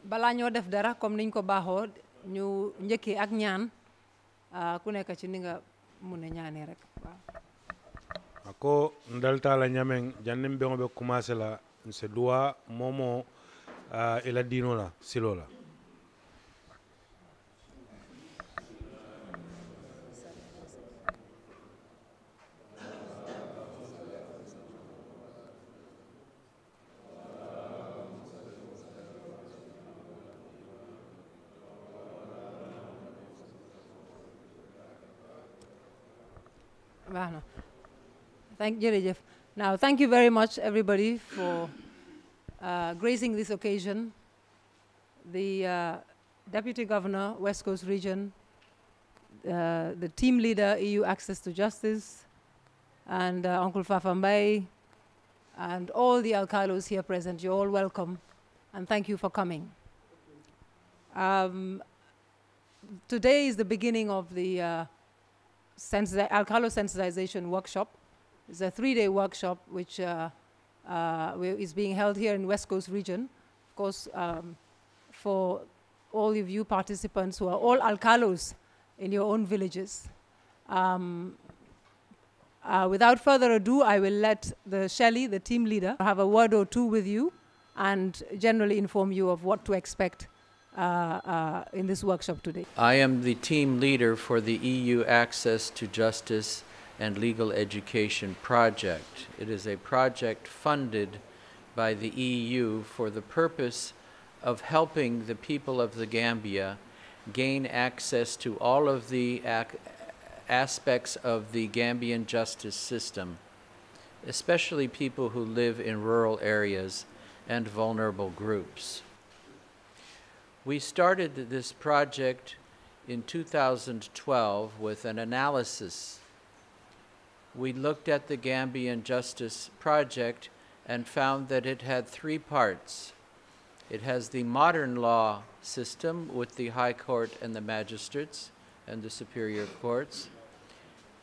balaa ñoo def dara comme niñ ko baaxoo ñu njëkkee ak ñaan ku nekk ci ni nga mun a ñaanee rek waaw. Ako ndalta la ñamen jannim be ngobe commencer la se doit momo ila dino la silo la. Now, thank you very much, everybody, for gracing this occasion. The Deputy Governor, West Coast Region, the team leader, EU Access to Justice, and Uncle Fafambai, and all the alcalos here present. You're all welcome, and thank you for coming. Today is the beginning of the Alcalo Sensitization Workshop. It's a 3-day workshop which is being held here in West Coast Region. Of course, for all of you participants who are all alcalos in your own villages. Without further ado, I will let Shelley, the team leader, have a word or two with you and generally inform you of what to expect in this workshop today. I am the team leader for the EU Access to Justice and Legal Education project. It is a project funded by the EU for the purpose of helping the people of the Gambia gain access to all of the aspects of the Gambian justice system, especially people who live in rural areas and vulnerable groups. We started this project in 2012 with an analysis. We looked at the Gambian Justice Project and found that it had 3 parts. It has the modern law system with the High Court and the magistrates and the superior courts.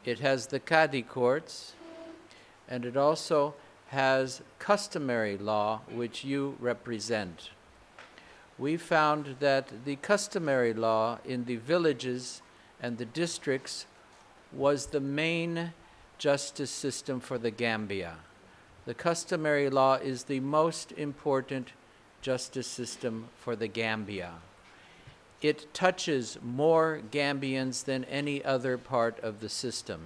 It has the Qadi courts, and it also has customary law, which you represent. We found that the customary law in the villages and the districts was the main justice system for the Gambia. The customary law is the most important justice system for the Gambia. It touches more Gambians than any other part of the system.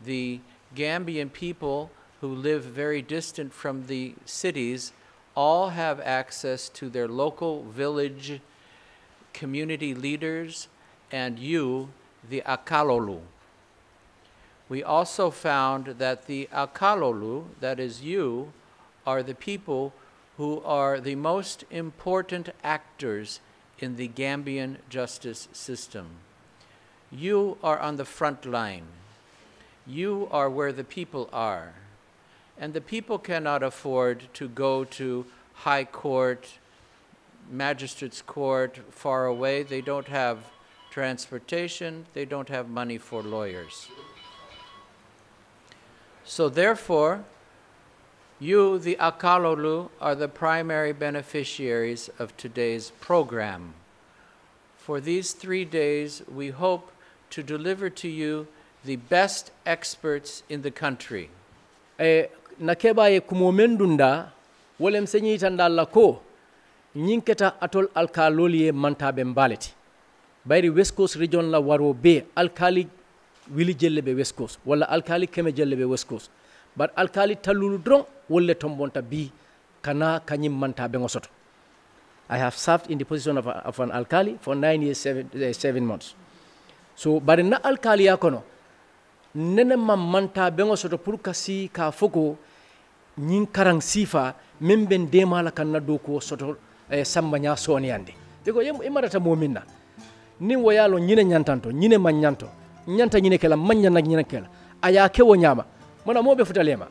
The Gambian people who live very distant from the cities all have access to their local village community leaders and you, the Akalolu. We also found that the Akalolu, that is you, are the people who are the most important actors in the Gambian justice system. You are on the front line. You are where the people are. And the people cannot afford to go to high court, magistrate's court, far away. They don't have transportation. They don't have money for lawyers. So therefore, you, the Akalolu, are the primary beneficiaries of today's program. For these 3 days, we hope to deliver to you the best experts in the country. Nakeba ye kumomendunda wolem senyi tandalla ko nyinketa atol alkaloli ye mantabe mbaleti bayri West Coast region la waro be alkali wili jelle be West Coast wala alkali keme jelle be West Coast but alkali talulu dron wolle tombonta bi kana kanyim mantabe ngosoto. I have served in the position of an alkali for 9 years 7 months. So bari na alkali yakono nene manta bengo soto pour kasi ka foko nyin karang sifa memben demala kan na doko soto sambanya soniande biko imarata mominna ni woyalo nyine nyantanto nyine manyanto nyanta nyine kala manya na nyine kala aya kewo nyama mona mobe futalema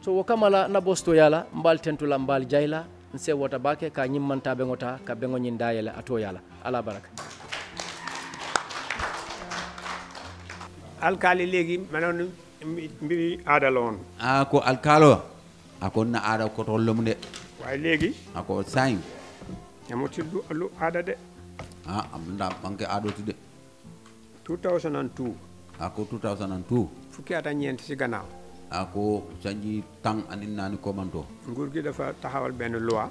so wakamala na bosto yala mbal tentula mbal jayla nse wota bake ka nyimmanta bengota ka bengo nyinda yala ato yala ala baraka. Alkali legi manon mbiri adalon ko alkalo akon na ada ko tollum de waaye léegi ako sayin amatul lu aada de amda banque aado tude 2002 ako 2002 fukki at ak ñeent ci gannaaw ako sanji tang anin nani komanto nguur gi dafa taxawal benn loi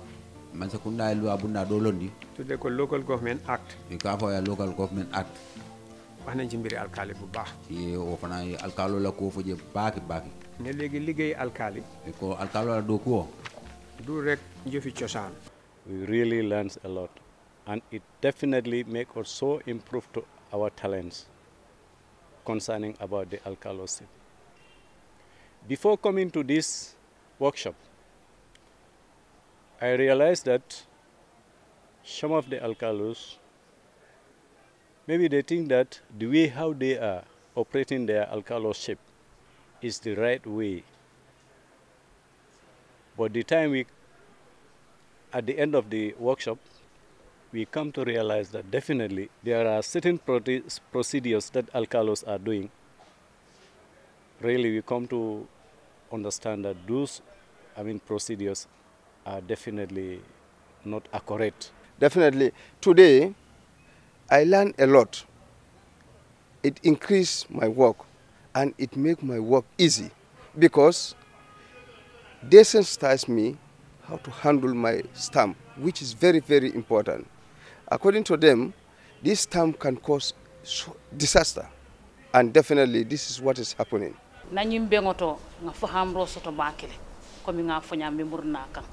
man sakunda e loi bunda do londi tudde ko local government act e ka fo ya local government act wax nañ ci mbiri alkaali bu baax e o fana alkalo la ko foje baaki ne léegi liggéey alkaali e ko alkalo la do ko du rek njëfi cosaan we really learned a lot and it definitely make us so improve to our talents concerning about the alkalosip. Before coming to this workshop, I realized that some of the alkalos, maybe they think that the way how they are operating their alkalosip is the right way. But the time at the end of the workshop, we come to realize that definitely there are certain procedures that alkalos are doing. Really, we come to understand that those, procedures are definitely not accurate. Definitely. Today, I learned a lot. It increased my work and it made my work easy because they sensitized me how to handle my stamp, which is very, very important. According to them, this stamp can cause disaster, and definitely this is what is happening. Nanyimbe ngoto nga fahamro soto bakele komi nga fanya murna kan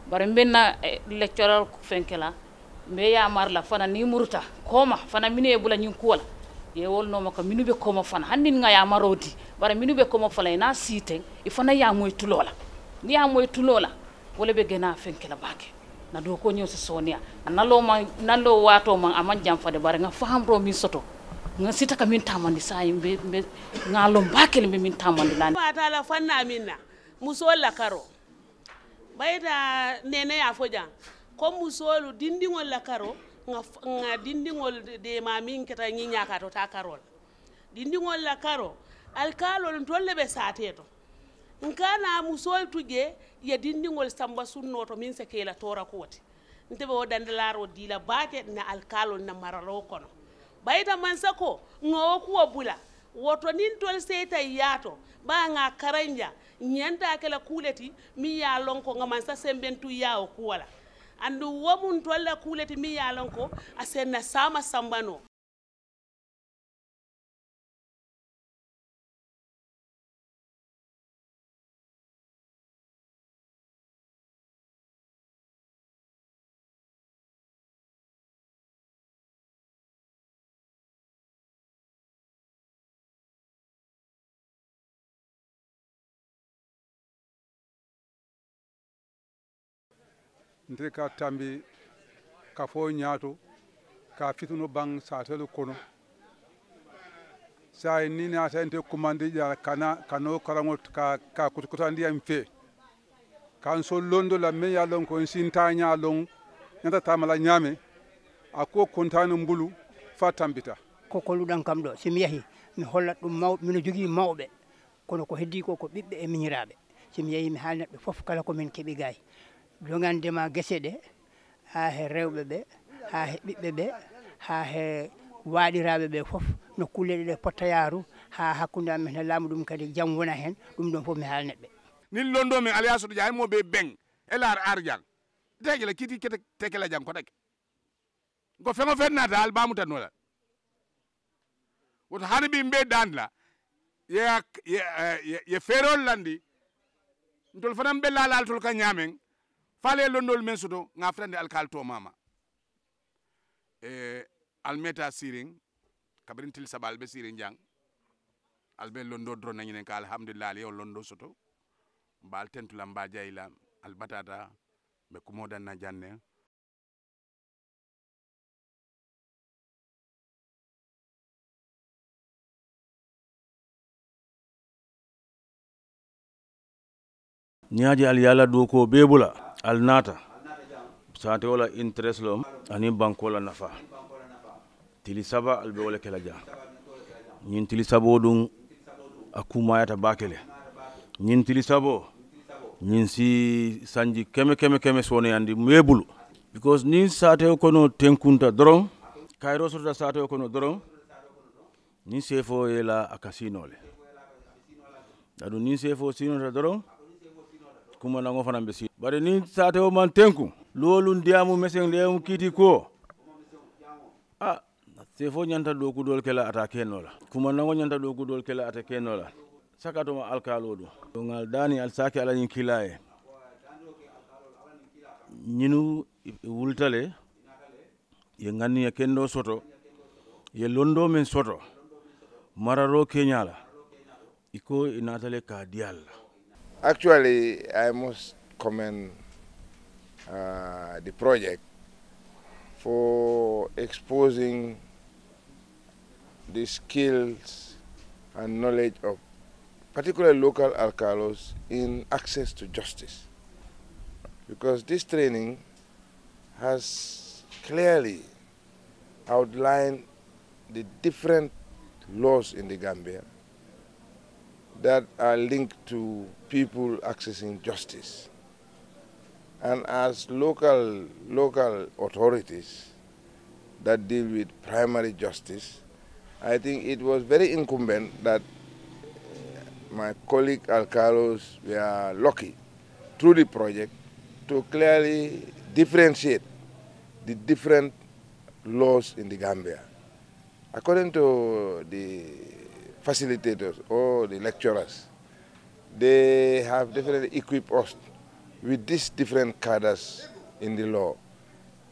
bare mbenna lecturer fenkela me ya marla fana ni murta koma fana mine bula nyin kuwala ye wolno maka minube koma fana hannin nga ya marodi bare minube koma fala na site e fana ya moy tulola ni ya moy tulola wala be gena fenkela bake na do ko nyo se sonia nalo wato man aman jam fade bare nga fahamro mi soto nga sita ka min tamandi say be ngalom bakel be min tamandi lan mata la fanna minna musol la karo bayda nene ya foja ko musolu dindingol la karo nga dindingol de ma min keta nyi nyaka to ta karol dindingol la karo alkalol tolle be sateto nkana musol tuje ya dindingol samba sunno to min se kela tora koti ntebe o dandalaro dila baake na alkalol na maralo kono bayita mansako ngo kuwa bula woto nin tol seta yato ba nga karanja nyanda kala kuleti mi ya lonko nga mansa sembentu yawo kuwala andu womun tolla kuleti mi ya lonko asenna sama sambano nte ka tambi ka fo ñaato ka fituno bang satelu kono say ni na tante commande ja kano karango ka kutandi am fe kan so londo la me ya lon ko sinta nya lon nyata tamala nyame ako kontanu mbulu fa tambita ko ludan kam do simi yahi mi holla dum min jogi mawbe kono ko heddi ko bibbe e miñirabe simi yahi mi halna be fof kala ko min kebi gay jongandema gese ɗe ha he rewɓe ɓe ha he ɓiɓɓe ɓe ha he waɗiraɓe ɓe fof no kulleɗe ɗe potta yaaru ha hakkude amen e laamu ɗum kadi jaam wona hen ɗum ɗon fof mi haalnet ɓe nin londo men alias to jay mo be beng elar arjal tegela kiti kete tekela jam ko tek go fengo fenna dal bamu tan wala woto hani be dandla ye ferol landi ntol fanam be lalal tol ka nyamen fale londol men soto nga frande alkal to mama almeta siring kabrin til sabal be siring jang albe londo dro nanyene ka alhamdulillah yo londo soto bal tentula mba jayla albatata be kumodan na janne ñaaji al yala do ko bebula al nata sate wala interest lo ani banko la nafa tili saba al be wala kala ja ñin tili sabo dum akuma yata bakele ñin tili sabo ñin si sanji keme sone andi mebulu because ni sate kono tenkunta doron kayro sota sate kono doron ni sefo ela akasinole adu ni sefo sinota doron kuma nango fana be si bare ni sate o man tenku lolu ndiamu mesen ndemu kiti ko sefo nyanta do ku dol kela ata kenola kuma nango nyanta do ku dol kela ata kenola sakato ma alkalodo to ngal dani al saki ala nyin kilaye ñinu wultale ye ngani ya kendo soto ye londo men soto mararo kenyala iko inatale ka dialla. Actually, I must commend the project for exposing the skills and knowledge of particularly local alcalos in access to justice. Because this training has clearly outlined the different laws in the Gambia that are linked to people accessing justice. And as local authorities that deal with primary justice, I think it was very incumbent that my colleague alcalos were lucky through the project to clearly differentiate the different laws in the Gambia. According to the facilitators or the lecturers, they have definitely equipped us with these different cadres in the law.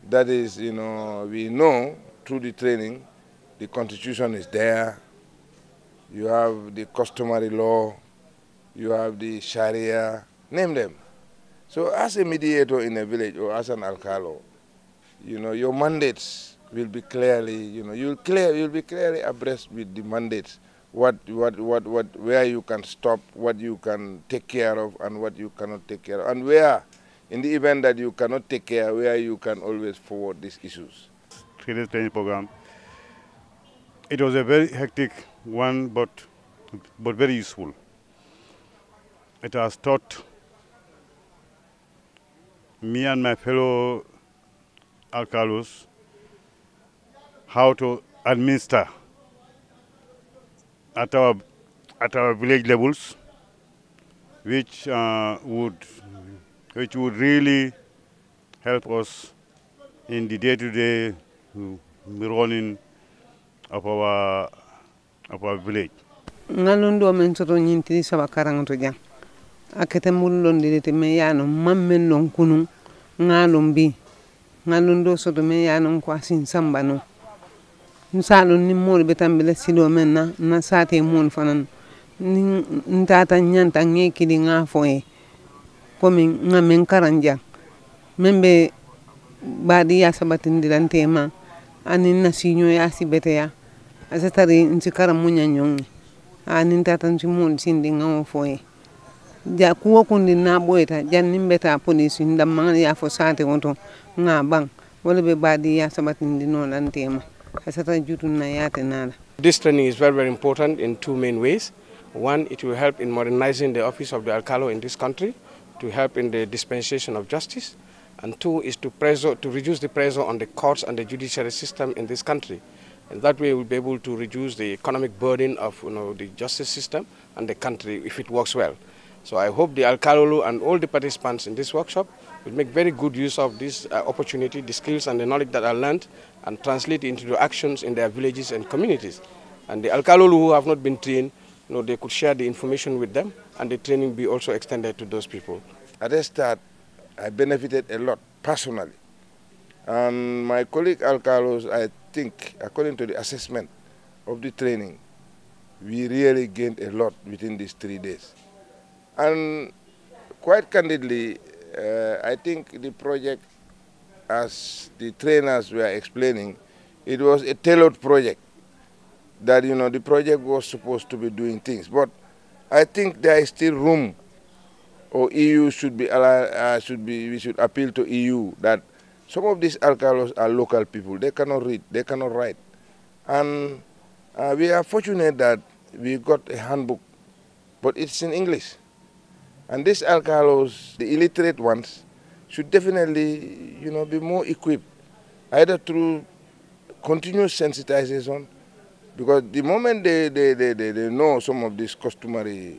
That is, we know through the training, the Constitution is there, you have the customary law, you have the Sharia, name them. So as a mediator in a village or as an alcalo, your mandates will be clearly, you'll be clearly abreast with the mandates, where you can stop, what you can take care of, and what you cannot take care of, and where, in the event that you cannot take care, where you can always forward these issues. This training program, it was a very hectic one, but very useful. It has taught me and my fellow alcalos how to administer at our village levels, which would really help us in the day-to-day running of our village. Ngalundo men soto nyinti saba karanto jang akete mulon de me yano mammen non kunu ngalum bi ngalundo soto me yano ko asin samba no nsalo ni mol betambele silo men na sate mon fanan ni ntata nyanta ngeki di ngafoe komi ngamen karanja membe badi ya sabatin dilantema anin na sinyo ya sibeteya asatari nsikara munya nyongi anin tata nsimol sindi ngafoe ja kuwo kundi na boyta jannim beta police ndam ya fo sate wonto nga bang wala be badi ya sabatin di non lantema asata jutun na yate nala. This training is very, very important in two main ways. One, it will help in modernizing the office of the alcalo in this country, to help in the dispensation of justice, and two is to reduce the pressure on the courts and the judiciary system in this country. And that way we'll be able to reduce the economic burden of the justice system and the country if it works well. So I hope the alcalo and all the participants in this workshop will make very good use of this opportunity, the skills and the knowledge that are learned, and translate into the actions in their villages and communities. And the alcalo who have not been trained, they could share the information with them, and the training be also extended to those people. At the start, I benefited a lot personally. And my colleague alcalos, I think, according to the assessment of the training, we really gained a lot within these 3 days. And quite candidly, I think the project, as the trainers were explaining, it was a tailored project. That the project was supposed to be doing things, but I think there is still room, or EU should be we should appeal to EU that some of these alcalos are local people. They cannot read, they cannot write, and we are fortunate that we got a handbook, but it's in English. And these alcalos, the illiterate ones, should definitely, be more equipped, either through continuous sensitization, because the moment they know some of these customary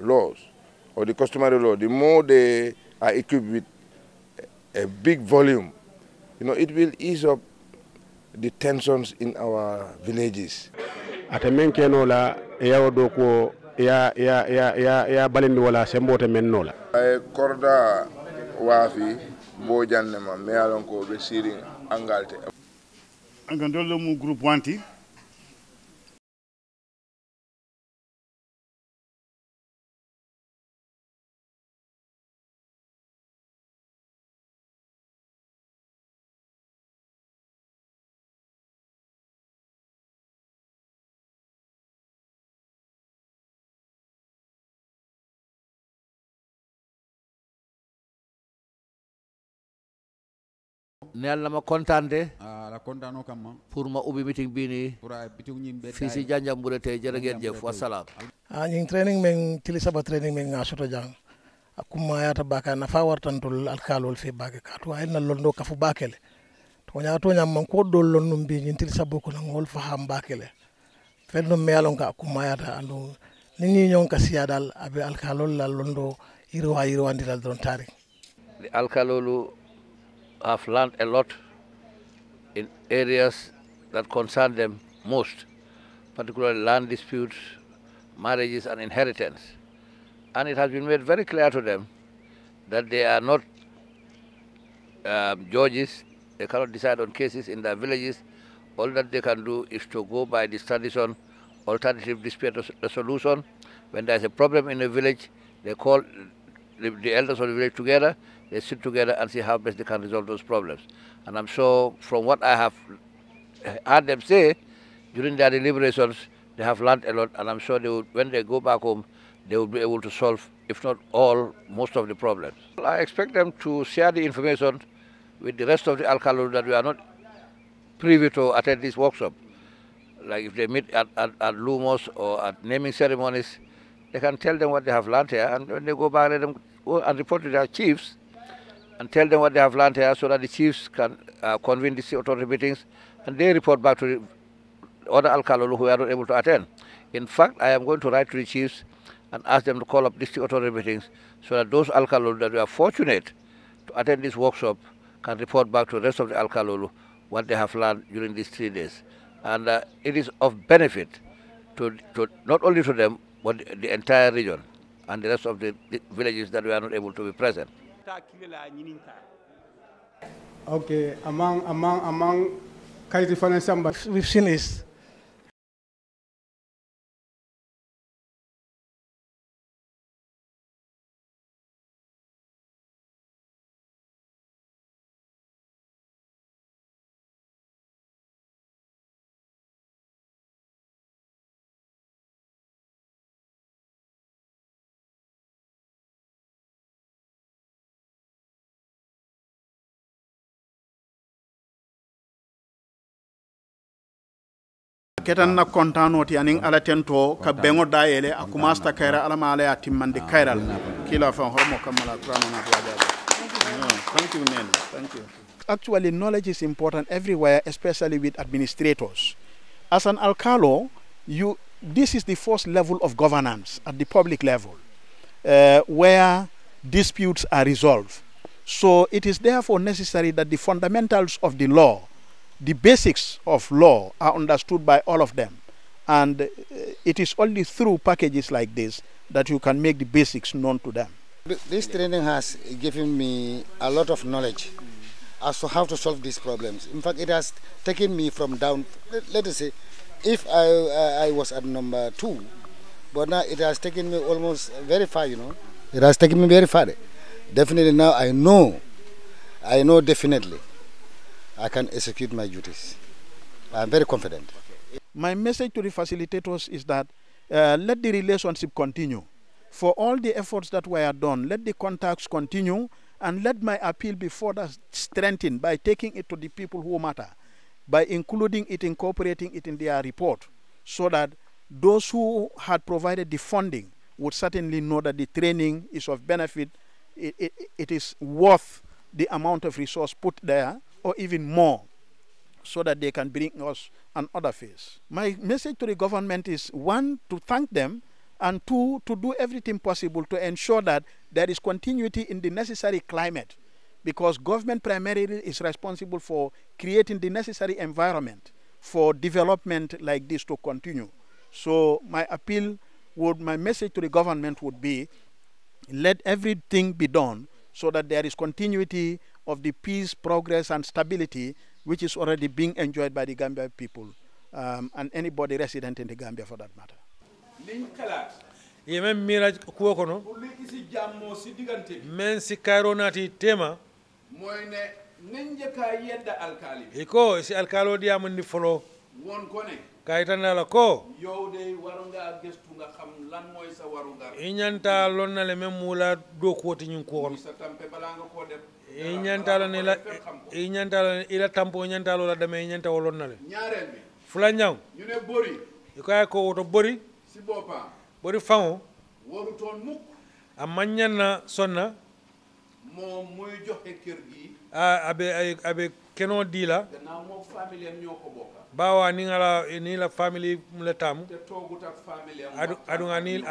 laws, or the customary law, the more they are equipped with a big volume, it will ease up the tensions in our villages. ya balindi wala sembote men nola ay korda wafi bo jannema me alon ko be siri angalte angandolo mu groupe wanti ne Allah ma kontante ala kontano kamma pour ma ubbi meeting bi ni fi si Janjanbureh tey jërë ngeen jëf wasalaam ñing training men tilisaba training men nga soto jang akuma yata baka na fa wartantul alkalol fi baka ka to ay na londo ka fu bakele to nya man ko dol lonnum bi ñin tilisaba ko na ngol faham bakele fenno me yalon ka akuma yata andu ni ñon ka siya dal abe alkalol la londo yiro andilal don tari alkalolu have learned a lot in areas that concern them most, particularly land disputes, marriages and inheritance. And it has been made very clear to them that they are not judges, they cannot decide on cases in their villages. All that they can do is to go by this tradition, alternative dispute resolution. When there is a problem in a village, they call the elders of the village together, they sit together and see how best they can resolve those problems. And I'm sure from what I have heard them say during their deliberations, they have learned a lot, and I'm sure they will, when they go back home, they will be able to solve, if not all, most of the problems. I expect them to share the information with the rest of the alcalos that we are not privy to attend this workshop. Like if they meet at Lumos or at naming ceremonies, they can tell them what they have learned here, and when they go back, let them go and report to their chiefs and tell them what they have learned here so that the chiefs can convene the authority meetings and they report back to the other alcalos who are not able to attend. In fact, I am going to write to the chiefs and ask them to call up district authority meetings so that those alcalos that were fortunate to attend this workshop can report back to the rest of the alcalos what they have learned during these 3 days. And it is of benefit to not only to them, but the entire region and the rest of the villages that were not able to be present. Okay, among Kaiti Fanesamba, we've seen is ketan na kontanoti anin ala tento ka bengo dayele akuma sta kaira ala mala ya timmande kairal kila fa hormo kamala qur'an na thank you Nen. Thank you. Actually, knowledge is important everywhere, especially with administrators. As an alcalo, this is the first level of governance at the public level, where disputes are resolved. So it is therefore necessary that the fundamentals of the law, the basics of law, are understood by all of them. And it is only through packages like this that you can make the basics known to them. This training has given me a lot of knowledge as to how to solve these problems. In fact, it has taken me from down, let us say, if I was at number 2, but now it has taken me almost very far, you know. It has taken me very far. Definitely now I know definitely I can execute my duties. I am very confident. My message to the facilitators is that let the relationship continue. For all the efforts that were done, let the contacts continue, and let my appeal be further strengthened by taking it to the people who matter, by including it, incorporating it in their report, so that those who had provided the funding would certainly know that the training is of benefit. It is worth the amount of resource put there, or even more, so that they can bring us another phase. My message to the government is, one, to thank them, and two, to do everything possible to ensure that there is continuity in the necessary climate, because government primarily is responsible for creating the necessary environment for development like this to continue. So my my message to the government would be, let everything be done so that there is continuity of the peace, progress, and stability which is already being enjoyed by the Gambia people, and anybody resident in the Gambia for that matter. Yemen mira kuwo kono men si kairo nati tema moyne nenje ka yedda alkali iko si alkalo di amandi folo won kone kayitana la ko yow de warunga gestu nga xam lan moy sa warugar inyanta lonnale men mula do ko ti nyun ko sa tampe balanga ko def inyanta la ni la inyanta la ila tampo inyanta la deme inyanta wolonnale ñaarel bi fula ñaw ñu ne bori iko ay ko woto bori si bopa bori fango waru ton muk amanyana sonna mo moy joxe kër gi abe keno dila gannaaw mo famille am ñoko bokka bawa ni la family mule tamu te togut ak famille am adu ani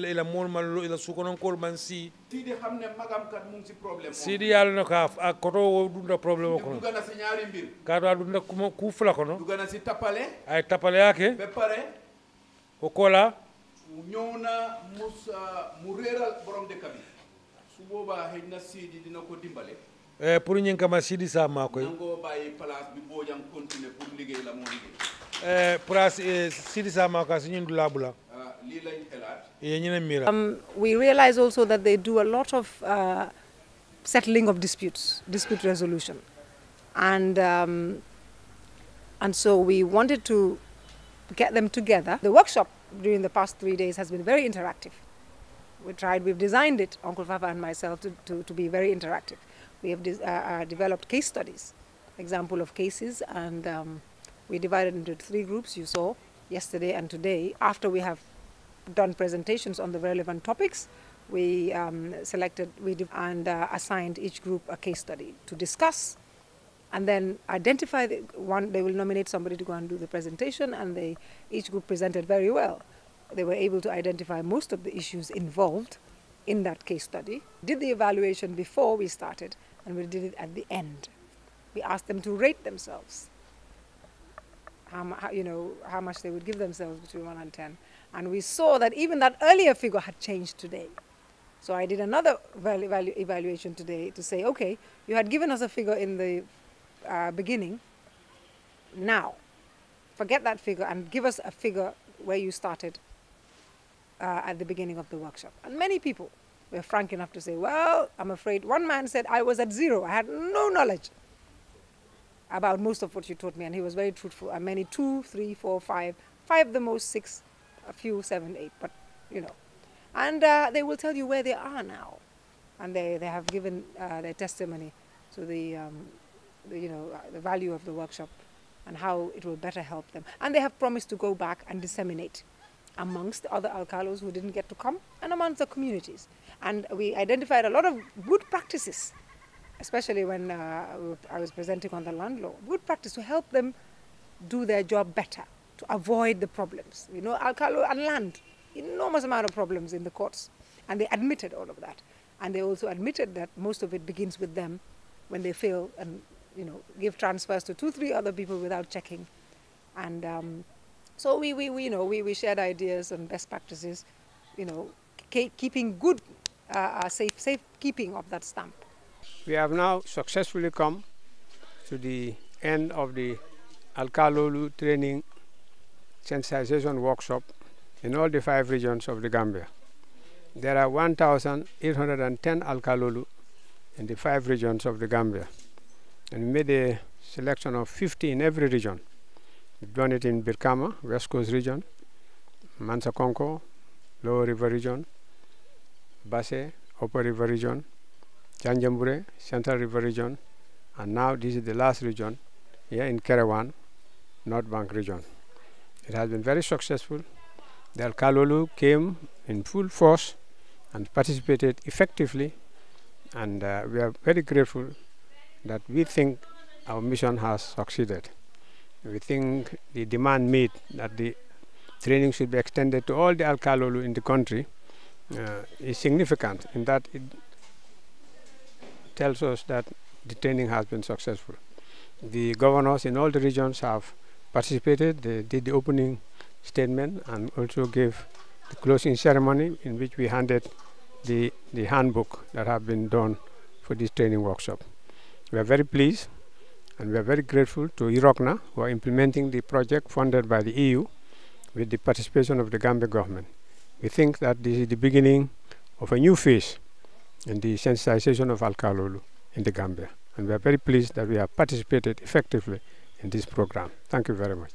ila mol mal ila sukonon kol man si tidi xamne magam kat mu ngi ci problème sidi yalla naka ak koto dunda problème ko dugana ci ñaari mbir ka do dunda ku fula ko no dugana ci tapale ay tapale yake be pare ko kola ñëw na mu réeral borom dëkk bi su boobaa xëy na Sidi dina ko dimbale pour ñing kama Sidi sa ma koy nangoo bàyyi place bi Bojang continuer pour liggéey la moo liggéey place Sidi sa ma ka suñu dula bula lii lañ xelaat ñene mira we realize also that they do a lot of settling of dispute resolution, and so we wanted to get them together. The workshop during the past 3 days has been very interactive. We've designed it, Uncle Fafa and myself, to be very interactive. We have developed case studies, example of cases, and we divided into 3 groups, you saw yesterday and today. After we have done presentations on the relevant topics, we selected and assigned each group a case study to discuss, and then identify one. They will nominate somebody to go and do the presentation, and each group presented very well. They were able to identify most of the issues involved in that case study. Did the evaluation before we started, and we did it at the end. We asked them to rate themselves, how much they would give themselves between 1 and 10. And we saw that even that earlier figure had changed today. So I did another evaluation today to say, okay, you had given us a figure in the beginning. Now, forget that figure and give us a figure where you started at the beginning of the workshop. And many people were frank enough to say, well, I'm afraid. One man said, I was at 0. I had no knowledge about most of what you taught me. And he was very truthful. And many 2, 3, 4, 5, 5 the most, 6, a few 7, 8. But, And they will tell you where they are now. And they have given their testimony to the value of the workshop and how it will better help them. And they have promised to go back and disseminate amongst the other alcalos who didn't get to come and amongst the communities. And we identified a lot of good practices, especially when I was presenting on the land law. Good practice to help them do their job better, to avoid the problems. Alcalo and land, enormous amount of problems in the courts. And they admitted all of that. And they also admitted that most of it begins with them when they fail and give transfers to 2, 3 other people without checking. And so we shared ideas and best practices, keeping good, safe keeping of that stamp. We have now successfully come to the end of the Alkalolu training sensitization workshop in all the 5 regions of the Gambia. There are 1,810 Alkalolu in the 5 regions of the Gambia. And we made a selection of 50 in every region. We've done it in Birkama, West Coast region, Mansa Konko, Lower River region, Basse, Upper River region, Janjambure, Central River region, and now this is the last region here in Kerewan, North Bank region. It has been very successful. The Alkalolu came in full force and participated effectively, and we are very grateful that we think our mission has succeeded. We think the demand made that the training should be extended to all the Alkalolu in the country is significant, in that it tells us that the training has been successful. The governors in all the regions have participated. They did the opening statement and also gave the closing ceremony, in which we handed the handbook that have been done for this training workshop. We are very pleased and we are very grateful to IROCNA, who are implementing the project funded by the EU with the participation of the Gambia government. We think that this is the beginning of a new phase in the sensitization of Alkalolu in the Gambia. And we are very pleased that we have participated effectively in this program. Thank you very much.